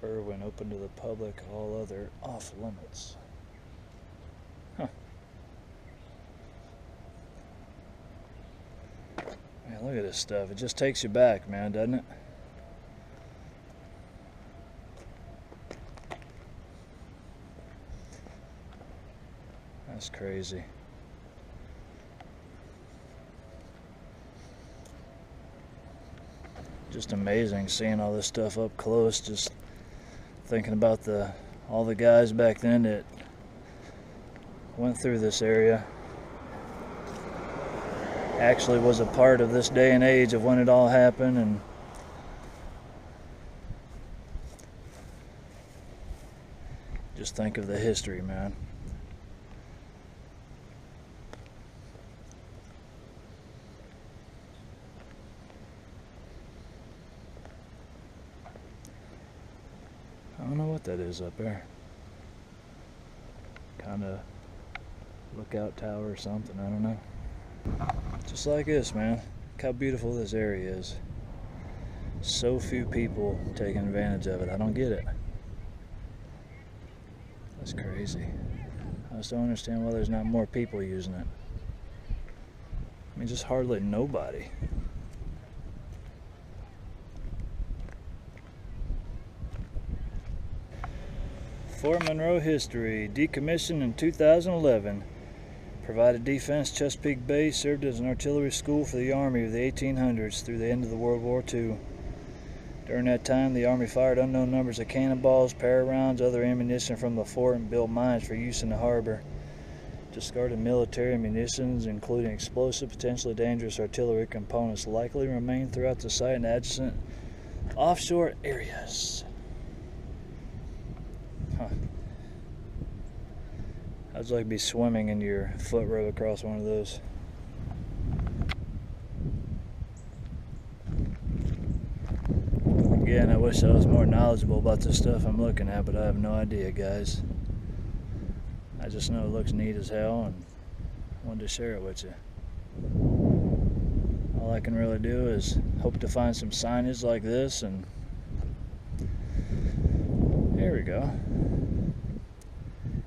Irwin open to the public, all other off limits. Huh. Man, look at this stuff. It just takes you back, man, doesn't it? That's crazy. Just amazing seeing all this stuff up close. Just thinking about all the guys back then that went through this area. Actually was a part of this day and age of when it all happened, and just think of the history, man. I don't know what that is up there. Kind of lookout tower or something, I don't know. Just like this, man. Look how beautiful this area is. So few people taking advantage of it. I don't get it. That's crazy. I just don't understand why there's not more people using it. I mean, just hardly nobody. Fort Monroe history. Decommissioned in 2011. Provided defense. Chesapeake Bay served as an artillery school for the Army of the 1800s through the end of the World War II. During that time, the Army fired unknown numbers of cannonballs, para-rounds, other ammunition from the fort, and built mines for use in the harbor. Discarded military munitions, including explosive, potentially dangerous artillery components, likely remain throughout the site and adjacent offshore areas. Huh. How'd you like to be swimming in your foot rub across one of those? Again, I wish I was more knowledgeable about the stuff I'm looking at, but I have no idea, guys. I just know it looks neat as hell and wanted to share it with you. All I can really do is hope to find some signage like this, and there we go.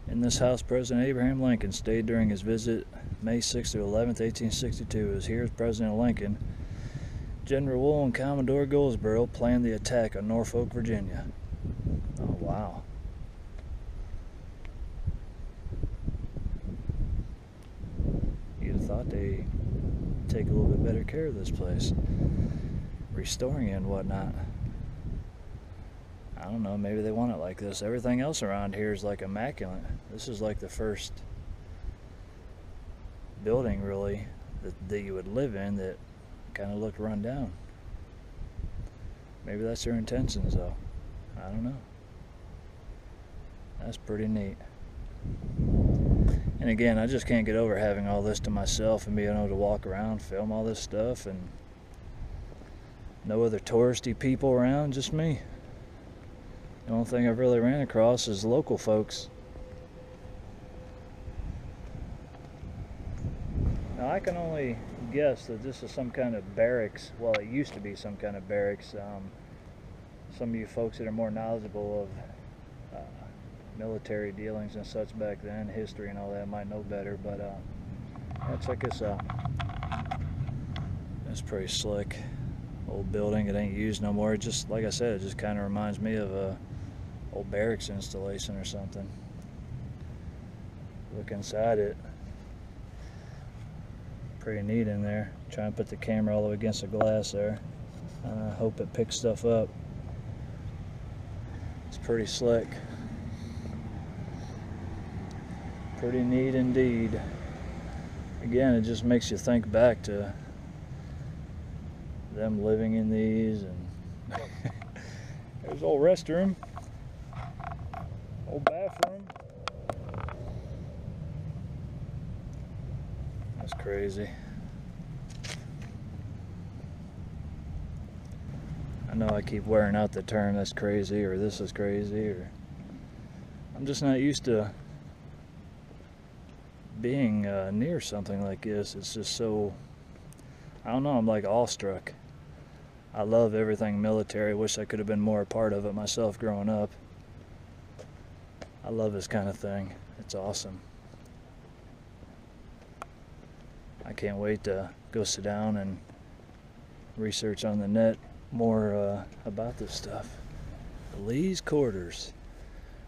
In this house, President Abraham Lincoln stayed during his visit May 6th through 11th, 1862. As here as President Lincoln, General Wool and Commodore Goldsborough planned the attack on Norfolk, Virginia. Oh, wow. You'd have thought they'd take a little bit better care of this place, restoring it and whatnot. I don't know, maybe they want it like this. Everything else around here is like immaculate. This is like the first building, really, that you would live in that kind of looked run down. Maybe that's their intentions, though. I don't know. That's pretty neat. And again, I just can't get over having all this to myself and being able to walk around, film all this stuff, and no other touristy people around, just me. The only thing I've really ran across is local folks. Now I can only guess that this is some kind of barracks. Well, it used to be some kind of barracks. Some of you folks that are more knowledgeable of military dealings and such back then, history and all that, might know better. But yeah, check this out. That's pretty slick. Old building. It ain't used no more. It just, like I said, it just kind of reminds me of a old barracks installation or something. Look inside it. Pretty neat in there. Try and put the camera all the way against the glass there. Hope it picks stuff up. It's pretty slick. Pretty neat indeed. Again, it just makes you think back to them living in these. And there's old restroom. Old bathroom. That's crazy. I know I keep wearing out the term that's crazy or this is crazy, or I'm just not used to being near something like this. It's just so, I don't know, I'm like awestruck. I love everything military. Wish I could have been more a part of it myself growing up. I love this kind of thing. It's awesome. I can't wait to go sit down and research on the net more about this stuff. Lee's quarters.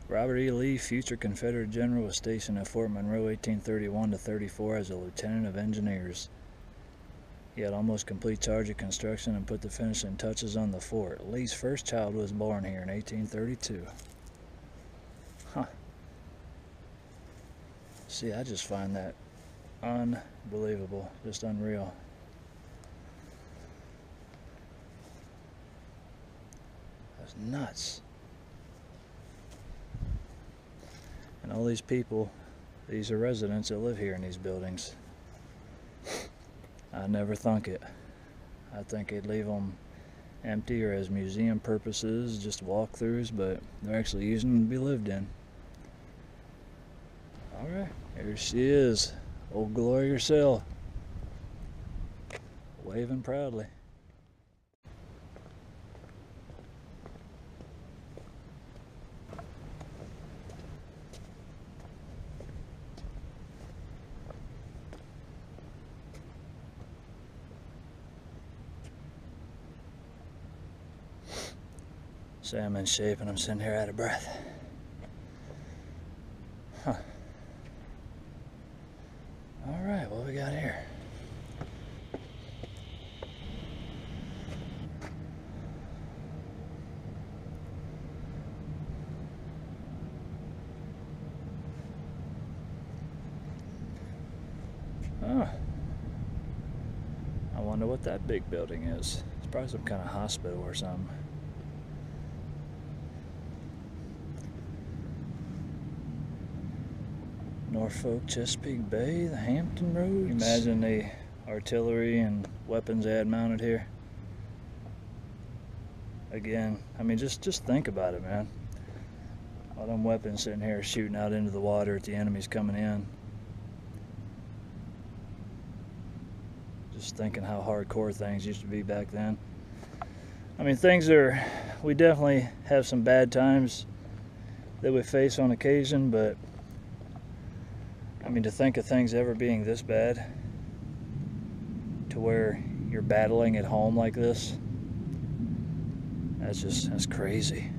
Robert E. Lee, future Confederate general, was stationed at Fort Monroe 1831 to 34 as a lieutenant of engineers. He had almost complete charge of construction and put the finishing touches on the fort. Lee's first child was born here in 1832. Huh. See, I just find that unbelievable, just unreal. That's nuts. And all these people, these are residents that live here in these buildings. I never thunk it. I think they'd leave them empty or as museum purposes, just walkthroughs, but they're actually using them to be lived in. Alright, here she is, old Gloria herself, waving proudly. Say I'm in shape and I'm sitting here out of breath. Huh. Alright, what we got here? Oh. I wonder what that big building is. It's probably some kind of hospital or something. Norfolk, Chesapeake Bay, the Hampton Roads. Imagine the artillery and weapons they had mounted here. Again, I mean, just think about it, man. All them weapons sitting here shooting out into the water at the enemies coming in. Just thinking how hardcore things used to be back then. I mean, we definitely have some bad times that we face on occasion, but I mean, to think of things ever being this bad, to where you're battling at home like this, that's crazy.